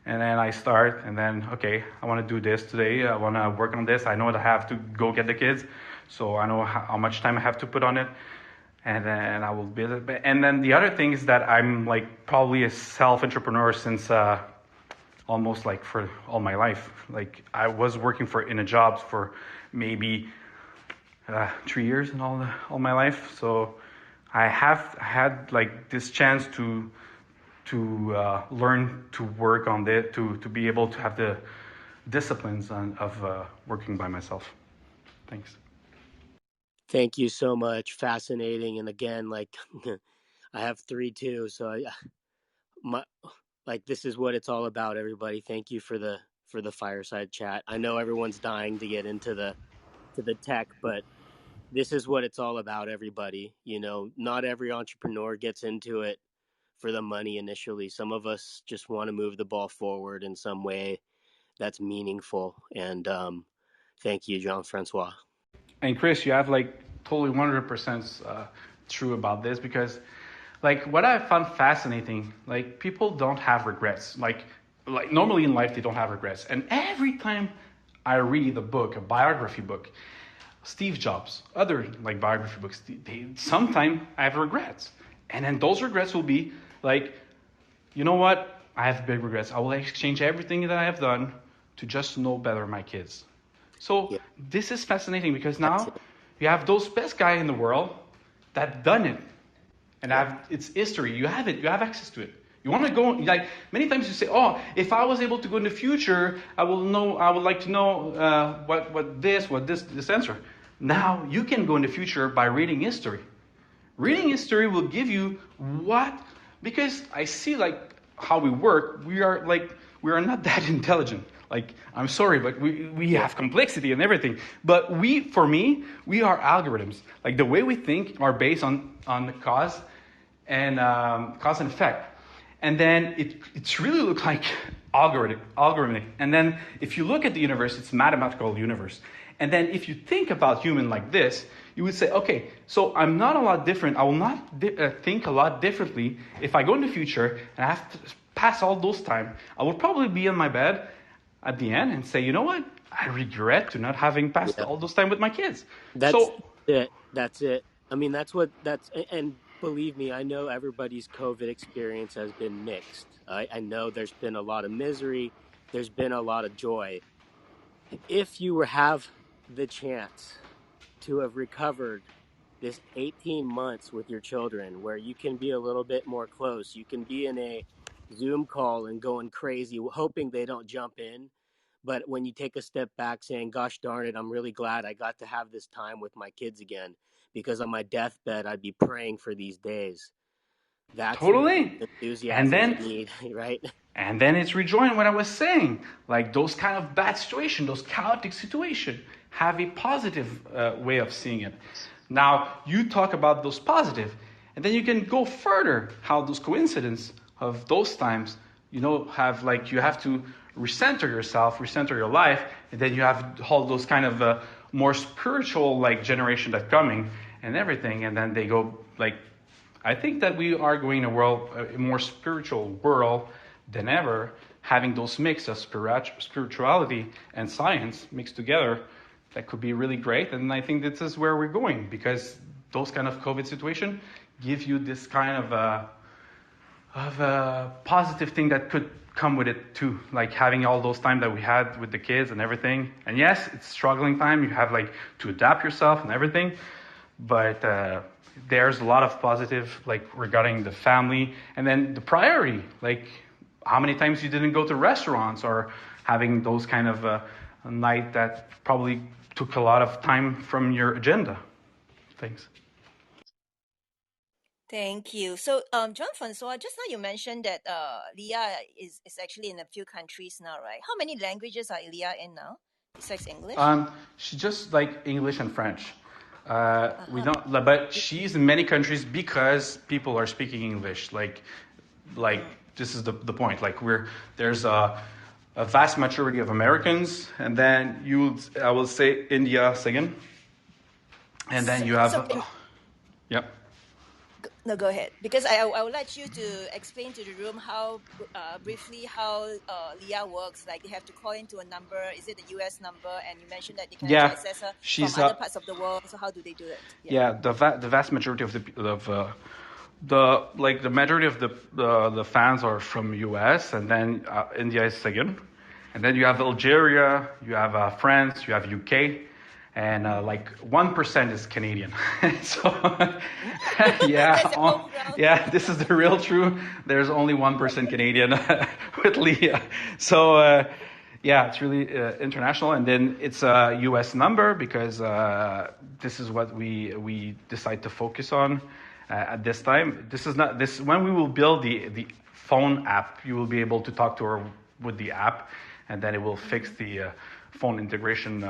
and then I start, and then okay, I want to do this today. I want to work on this. I know that I have to go get the kids, so I know how much time I have to put on it, and then I will build it. And then the other thing is that I'm like probably a self-entrepreneur since almost like for all my life. Like I was working in a job for maybe 3 years in all my life. So I have had like this chance to learn to work on it, to be able to have the disciplines of working by myself. Thanks. Thank you so much. Fascinating. And again, like I have 3 too, so this is what it's all about, everybody. Thank you for the fireside chat. I know everyone's dying to get into the tech, but this is what it's all about, everybody. You know, not every entrepreneur gets into it for the money initially. Some of us just want to move the ball forward in some way that's meaningful. And thank you, Jean-Francois. And Chris, you have like totally 100% true about this, because like what I found fascinating, like people don't have regrets. Like normally in life they don't have regrets. And every time I read a biography book, Steve Jobs, other like biography books, sometimes I have regrets. And then those regrets will be like, you know what? I have big regrets. I will exchange everything that I have done to just know better my kids. So This is fascinating, because now you have those best guy in the world that done it. And it's history. You have it. You have access to it. You want to go, like many times you say, oh, if I was able to go in the future, I would like to know what this answer. Now you can go in the future by reading history. Reading history will give you because I see like how we work. We are not that intelligent. Like, I'm sorry, but we have complexity and everything. But we are algorithms. Like the way we think are based on the cause and effect. And then it's really look like algorithmic. And then if you look at the universe, it's a mathematical universe. And then if you think about human like this, you would say, okay, so I'm not a lot different. I will not think a lot differently if I go in the future and I have to pass all those time. I will probably be in my bed at the end and say, you know what? I regret to not having passed all those time with my kids. That's it. I mean, and believe me, I know everybody's COVID experience has been mixed. I know there's been a lot of misery. There's been a lot of joy. If you have the chance to have recovered this 18 months with your children, where you can be a little bit more close, you can be in a Zoom call and going crazy, hoping they don't jump in. But when you take a step back saying, gosh darn it, I'm really glad I got to have this time with my kids again, because on my deathbed, I'd be praying for these days. That's totally the enthusiasm you need, right? And then it's rejoining what I was saying. Like those kind of bad situations, those chaotic situations, have a positive way of seeing it. Now, you talk about those positive, and then you can go further, how those coincidences of those times, have like, you have to recenter yourself, recenter your life, and then you have all those kind of more spiritual like generation that coming and everything, and then they go like, I think that we are going a more spiritual world than ever, having those mix of spirituality and science mixed together. That could be really great, and I think this is where we're going, because those kind of COVID situation give you this kind of a positive thing that could come with it too, like having all those time that we had with the kids and everything. And yes, it's struggling time. You have like to adapt yourself and everything, but there's a lot of positive like regarding the family, and then the priority, like how many times you didn't go to restaurants or having those kind of night that probably took a lot of time from your agenda. Thanks. Thank you. So, Jean-Francois, just now you mentioned that Leah is actually in a few countries now, right? How many languages are Leah in now besides English? She's just like English and French. We don't, but she's in many countries because people are speaking English. Like this is the point. Like there's a vast majority of Americans, and then I will say India second, and then you have, yep. No, go ahead. Because I would like you to explain to the room how briefly how Leah works. Like they have to call into a number. Is it a US number? And you mentioned that they can actually access her from other parts of the world. So how do they do it? Yeah, the vast majority of the majority of the fans are from US, and then India is second, and then you have Algeria, you have France, you have UK. And like 1% is Canadian. So yeah, this is the real truth. There's only 1% Canadian with Leah. So yeah, it's really international. And then it's a US number because this is what we decide to focus on at this time. This is not this when we will build the phone app. You will be able to talk to her with the app, and then it will fix the phone integration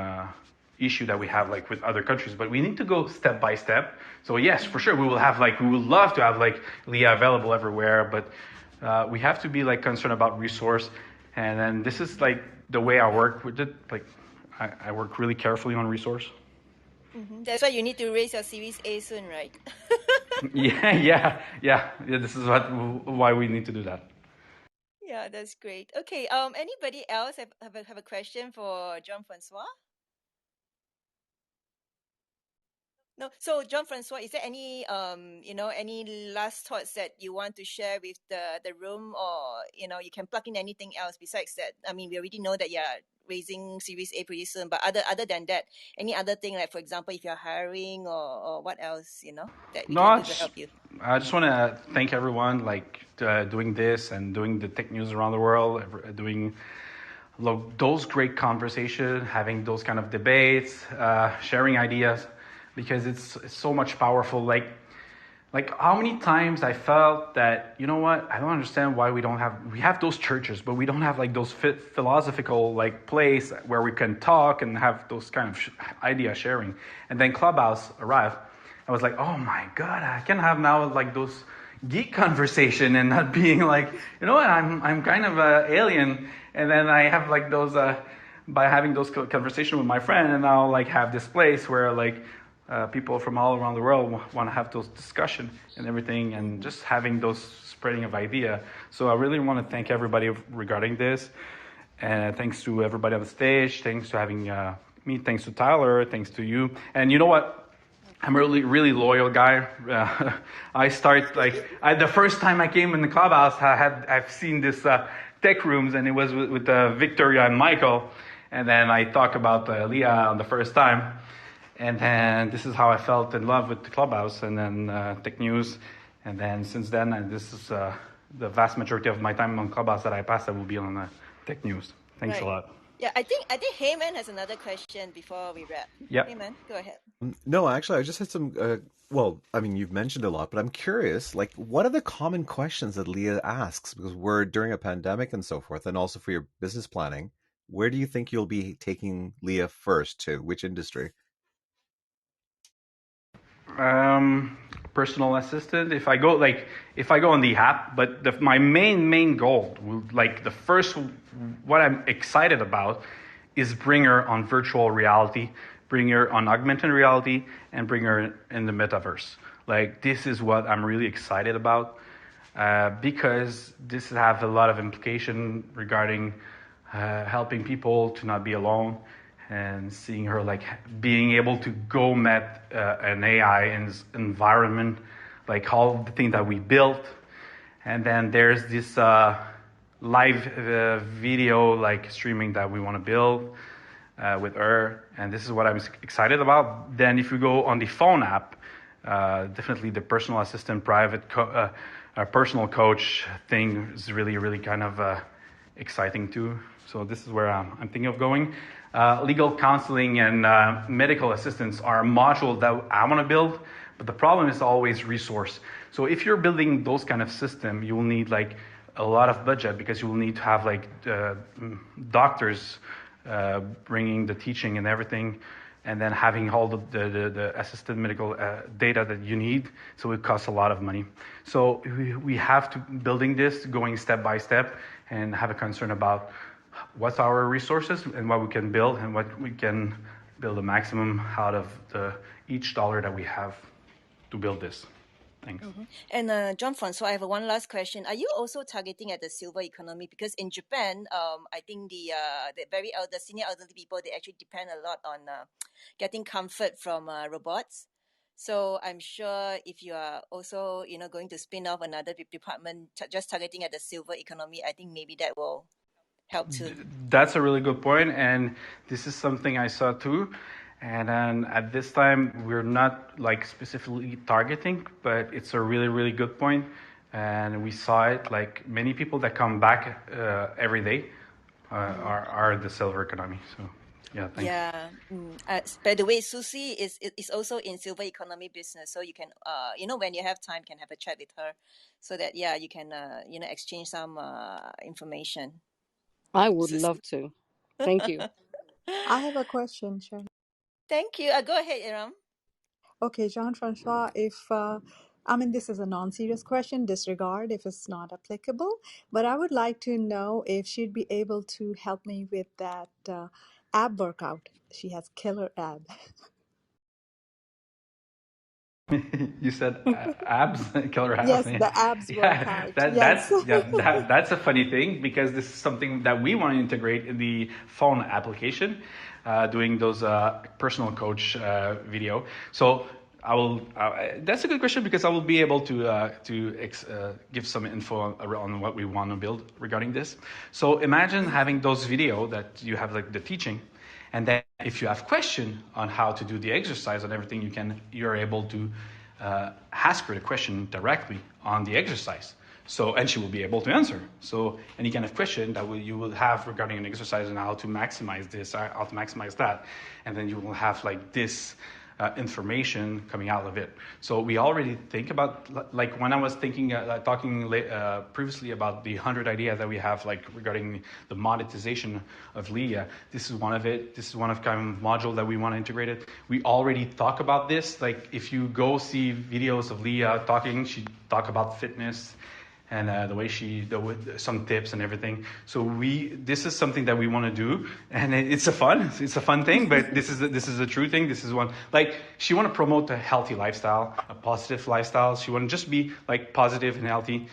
issue that we have like with other countries, but we need to go step by step. So yes, for sure, we would love to have like Leah available everywhere, but we have to be like concerned about resource. And then this is like the way I work with it. Like I work really carefully on resource. Mm-hmm. That's why you need to raise your Series A soon, right? Yeah. This is why we need to do that. Yeah, that's great. Okay. Anybody else have a question for Jean-Francois? No. So, Jean-Francois, is there any any last thoughts that you want to share with the room, or you can plug in anything else besides that? I mean, we already know that you're raising Series A pretty soon, but other than that, any other thing, like for example, if you're hiring or what else, that we can do to help you? I just want to thank everyone like doing this and doing the tech news around the world, doing those great conversations, having those kind of debates, sharing ideas. Because it's so much powerful. Like how many times I felt that, you know what, I don't understand why we have those churches, but we don't have like those philosophical like place where we can talk and have those kind of idea sharing. And then Clubhouse arrived. I was like, oh my God, I can have now like those geek conversation and not being like, you know what, I'm kind of an alien. And then I have like those, by having those conversation with my friend, and now like have this place where like, people from all around the world want to have those discussion and everything, and just having those spreading of idea. So I really want to thank everybody regarding this, and thanks to everybody on the stage. Thanks to having me. Thanks to Tyler. Thanks to you. And you know what? I'm a really loyal guy. I start the first time I came in the clubhouse, I've seen this tech rooms, and it was with Victoria and Michael, and then I talk about Leah on the first time. And then this is how I felt in love with the clubhouse, and then tech news. And then since then, and this is the vast majority of my time on clubhouse that I pass, I will be on tech news. Thanks a lot. Yeah, I think Heyman has another question before we wrap. Yeah. Heyman, go ahead. No, actually, I just had some. Well, I mean, you've mentioned a lot, but I'm curious. Like, what are the common questions that Leah asks? Because we're during a pandemic and so forth, and also for your business planning. Where do you think you'll be taking Leah first to? Which industry? Personal assistant. If I go on the app, but my main goal, like the first, what I'm excited about, is bring her on virtual reality, bring her on augmented reality, and bring her in the metaverse. Like this is what I'm really excited about, because this have a lot of implication regarding helping people to not be alone. And seeing her like being able to go met an AI environment, like all the things that we built. And then there's this live video like streaming that we want to build with her. And this is what I'm excited about. Then if you go on the phone app, definitely the personal assistant, private personal coach thing is really kind of exciting too. So this is where I'm thinking of going. legal counseling and medical assistance are a module that I want to build, but the problem is always resource. So if you're building those kind of system, you will need like a lot of budget, because you will need to have like doctors bringing the teaching and everything, and then having all the assisted medical data that you need. So it costs a lot of money. So we have to building this, going step by step, and have a concern about what's our resources and what we can build, and what we can build the maximum out of each dollar that we have to build this. Thanks. Mm-hmm. And Jean-Francois, I have one last question. Are you also targeting at the silver economy? Because in Japan, I think the senior elderly people, they actually depend a lot on getting comfort from robots. So I'm sure if you are also, going to spin off another department just targeting at the silver economy, I think maybe that will help too. That's a really good point, and this is something I saw too. And then at this time, we're not like specifically targeting, but it's a really, really good point. And we saw it, like many people that come back every day are the silver economy. So yeah, thanks. Yeah. By the way, Susie is also in silver economy business, so you can when you have time, can have a chat with her, so that you can exchange some information. I would love to. Thank you. I have a question, Sharon. Thank you. Go ahead, Iram. Okay, Jean-Francois, if this is a non-serious question, disregard if it's not applicable, but I would like to know if she'd be able to help me with that ab workout. She has killer ab. You said abs, killer abs. Yes, the abs workout. Yes. That's a funny thing, because this is something that we want to integrate in the phone application, doing those personal coach video. So I will. That's a good question, because I will be able to give some info around what we want to build regarding this. So imagine having those video that you have like the teaching. And then if you have question on how to do the exercise and everything, you're able to ask her the question directly on the exercise. So, and she will be able to answer. So any kind of question that you will have regarding an exercise and how to maximize this, how to maximize that, and then you will have like this information coming out of it. So we already think about, like when I was thinking, talking previously about the 100 ideas that we have, like regarding the monetization of Leah. This is one of it. This is one of kind of module that we want to integrate it. We already talk about this. Like if you go see videos of Leah talking, she talk about fitness and the way some tips and everything. So this is something that we want to do, and it's a fun thing. But this is a true thing. This is one, like she want to promote a healthy lifestyle, a positive lifestyle. She want to just be like positive and healthy,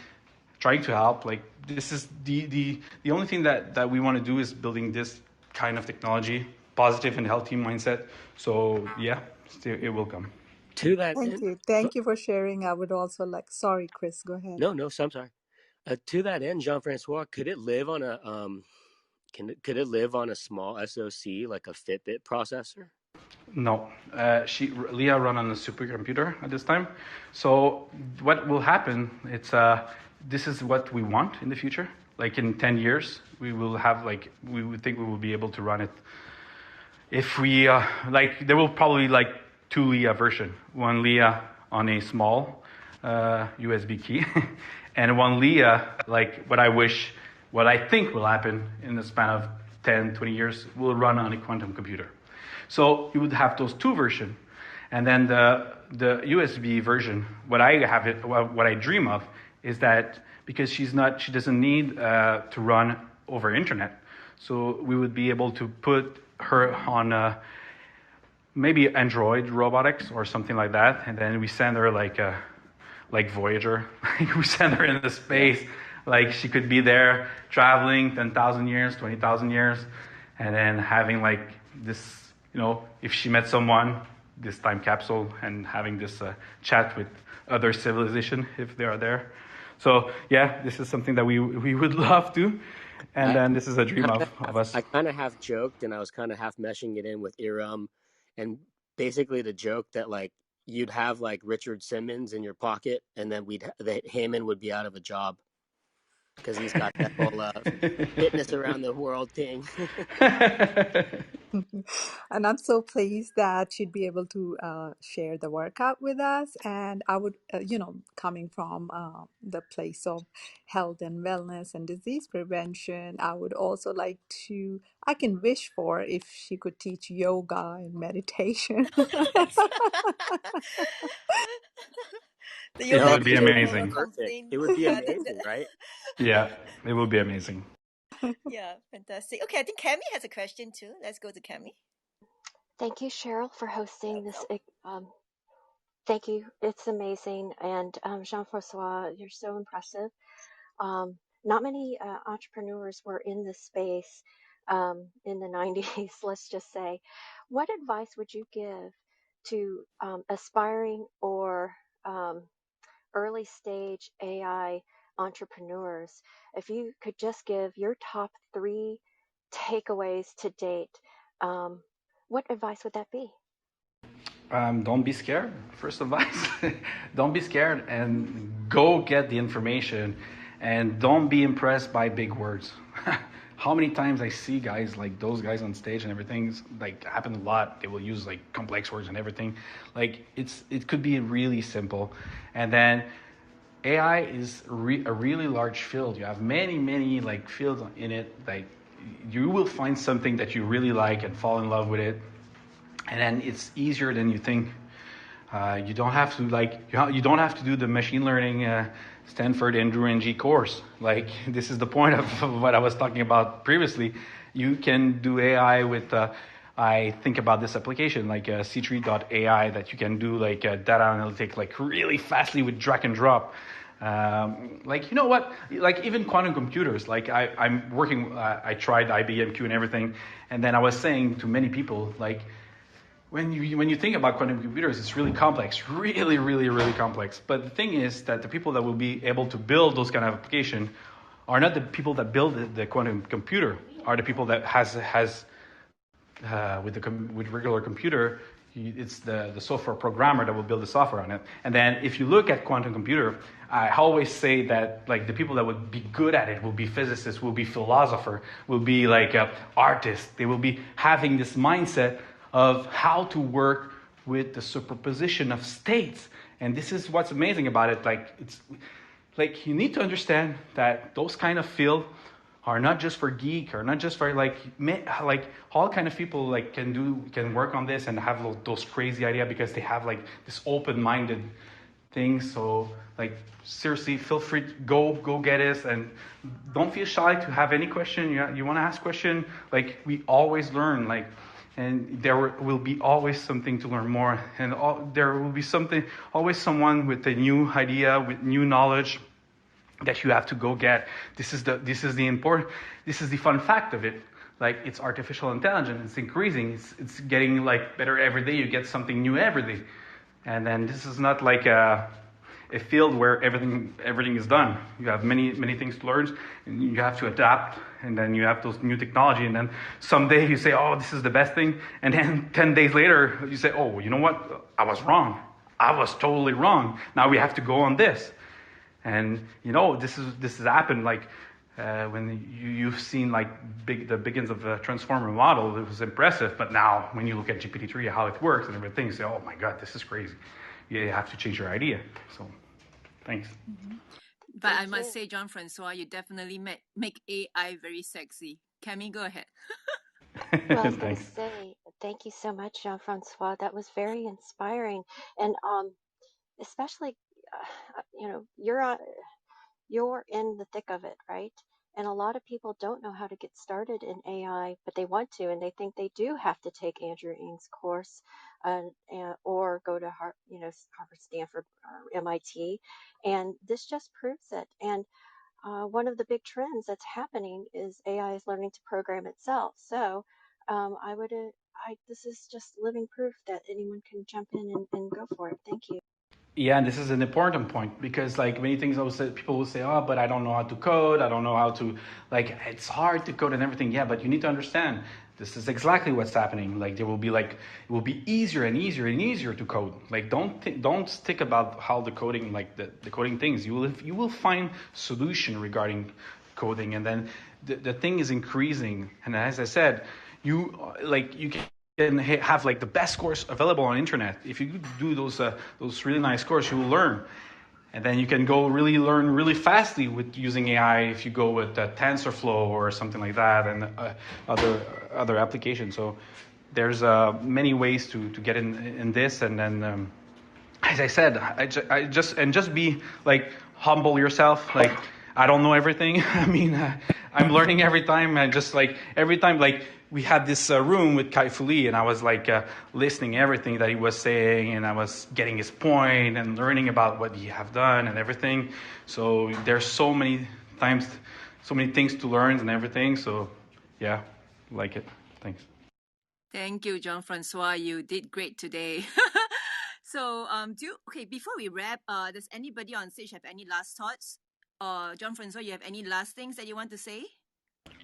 trying to help. Like this is the only thing that we want to do is building this kind of technology, positive and healthy mindset. So yeah, it will come. To that Thank end, you. Thank you for sharing. I would also like, sorry, Chris, go ahead. No, so I'm sorry. To that end, Jean-Francois, could it live on a small SoC like a Fitbit processor? No, Leah run on a supercomputer at this time. So what will happen? This is what we want in the future. Like in 10 years, we will have we would think we will be able to run it. If we there will probably two Leah version. One Leah on a small USB key, and one Leah what I think will happen in the span of 10, 20 years will run on a quantum computer. So you would have those two versions, and then the USB version. What I dream of is that because she doesn't need to run over internet, so we would be able to put her on maybe Android robotics or something like that, and then we send her like Voyager. We send her into space. Like she could be there traveling 10,000 years, 20,000 years, and then having this. If she met someone, this time capsule, and having this chat with other civilization if they are there. So yeah, this is something that we would love to, and then this is a dream of us. I kind of half joked, and I was kind of half meshing it in with Iram, and basically the joke that you'd have Richard Simmons in your pocket, and then that Heyman would be out of a job because he's got that whole fitness around the world thing. And I'm so pleased that she'd be able to share the workout with us. And I would, coming from the place of health and wellness and disease prevention, I would also like to, I can wish for if she could teach yoga and meditation. The It yoga would be teacher will That would be amazing. perfect. complain. It would be Yeah, amazing, right? Yeah, it would be amazing. yeah, fantastic. Okay, I think Cami has a question too. Let's go to Cami. Thank you, Cheryl, for hosting this. Welcome. Thank you. It's amazing. And Jean-Francois, you're so impressive. Not many entrepreneurs were in this space in the 90s, let's just say. What advice would you give to aspiring or early stage AI entrepreneurs? If you could just give your top 3 takeaways to date, what advice would that be? Don't be scared. First advice, don't be scared and go get the information, and don't be impressed by big words. How many times I see guys like those guys on stage and everything's like happen a lot. They will use like complex words and everything. Like it could be really simple, and then AI is a really large field. You have many like fields in it. Like you will find something that you really like and fall in love with it, and then it's easier than you think. You don't have to you don't have to do the machine learning Stanford Andrew Ng course. Like this is the point of what I was talking about previously. You can do AI with I think about this application like C3.ai that you can do like data analytics like really fastly with drag and drop. Like you know what? Like even quantum computers. Like I'm working. I tried IBM Q and everything, and then I was saying to many people like. When you think about quantum computers, it's really complex, really complex. But the thing is that the people that will be able to build those kind of application are not the people that build the quantum computer, are the people that with regular computer, it's the software programmer that will build the software on it. And then if you look at quantum computer, I always say that like the people that would be good at it will be physicists, will be philosopher, will be like artists. They will be having this mindset of how to work with the superposition of states. And this is what's amazing about it. Like it's like you need to understand that those kind of field are not just for geek, or not just for like all kind of people like can work on this and have those crazy idea because they have like this open-minded thing. So like seriously, feel free to go get it, and don't feel shy to have any question. You want to ask question. Like we always learn. Like. And there will be always something to learn more, and there will be always someone with a new idea, with new knowledge that you have to go get. This is the fun fact of it. Like it's artificial intelligence, it's increasing, it's getting like better every day. You get something new every day, and then this is not like a field where everything is done. You have many things to learn, and you have to adapt. And then you have those new technology, and then someday you say, "Oh, this is the best thing," and then 10 days later you say, "Oh, you know what? I was wrong. I was totally wrong. Now we have to go on this." And you know this has happened like when you've seen like the beginnings of the transformer model. It was impressive, but now when you look at GPT-3, how it works and everything, you say, "Oh my God, this is crazy." You have to change your idea. So, thanks. Mm-hmm. But I must say, Jean-Francois, you definitely make AI very sexy. Camille, go ahead. Well, I was going to say, thank you so much, Jean-Francois. That was very inspiring. And especially, you're in the thick of it, right? And a lot of people don't know how to get started in AI, but they want to, and they think they do have to take Andrew Ng's course, or go to Harvard, Stanford, or MIT, and this just proves it. And one of the big trends that's happening is AI is learning to program itself. So this is just living proof that anyone can jump in and go for it. Thank you. Yeah, and this is an important point because like many things people will say, "Oh, but I don't know how to code. I don't know how to like it's hard to code and everything." Yeah, but you need to understand this is exactly what's happening. Like there will be it will be easier and easier to code. Like don't stick about how the coding the coding things. You will find solution regarding coding, and then the thing is increasing. And as I said, you can have like the best course available on internet. If you do those really nice courses, you will learn. And then you can learn really fastly with using AI if you go with TensorFlow or something like that, and other applications. So there's many ways to get in this, and then as I said, just be like humble yourself. Like, I don't know everything. I mean, I'm learning every time, and just like every time, like we had this room with Kai Fu Lee, and I was like listening everything that he was saying, and I was getting his point and learning about what he have done and everything. So there's so many things to learn and everything. So yeah, like it. Thanks. Thank you, Jean-Francois. You did great today. So, before we wrap, does anybody on stage have any last thoughts? Jean-Francois, you have any last things that you want to say?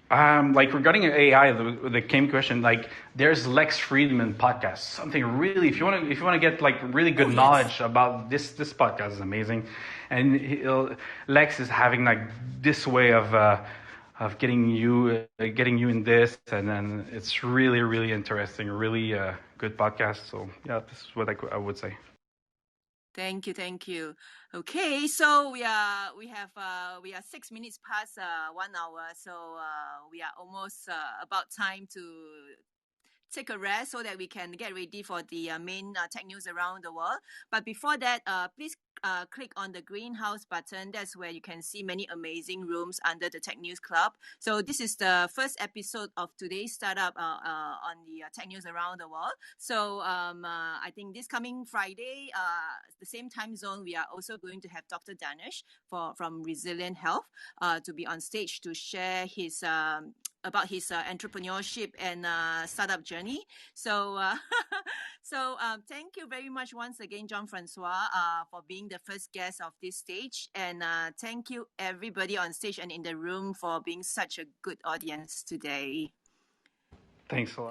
Like regarding AI, the came question, like there's Lex Friedman podcast, something really, if you want to get like really good knowledge about this podcast is amazing. And Lex is having like this way of getting you in this, and then it's really, really interesting, really good podcast. So yeah, this is what I would say. Thank you. Okay, so we are 6 minutes past 1 hour, so we are almost about time to take a rest so that we can get ready for the main tech news around the world. But before that, please click on the greenhouse button. That's where you can see many amazing rooms under the Tech News Club. So this is the first episode of today's startup on the Tech News around the world. So I think this coming Friday, the same time zone, we are also going to have Dr. Danish from Resilient Health to be on stage to share his about his entrepreneurship and startup journey. So, thank you very much once again, Jean-Francois, for being the first guest of this stage. And thank you everybody on stage and in the room for being such a good audience today. Thanks a lot.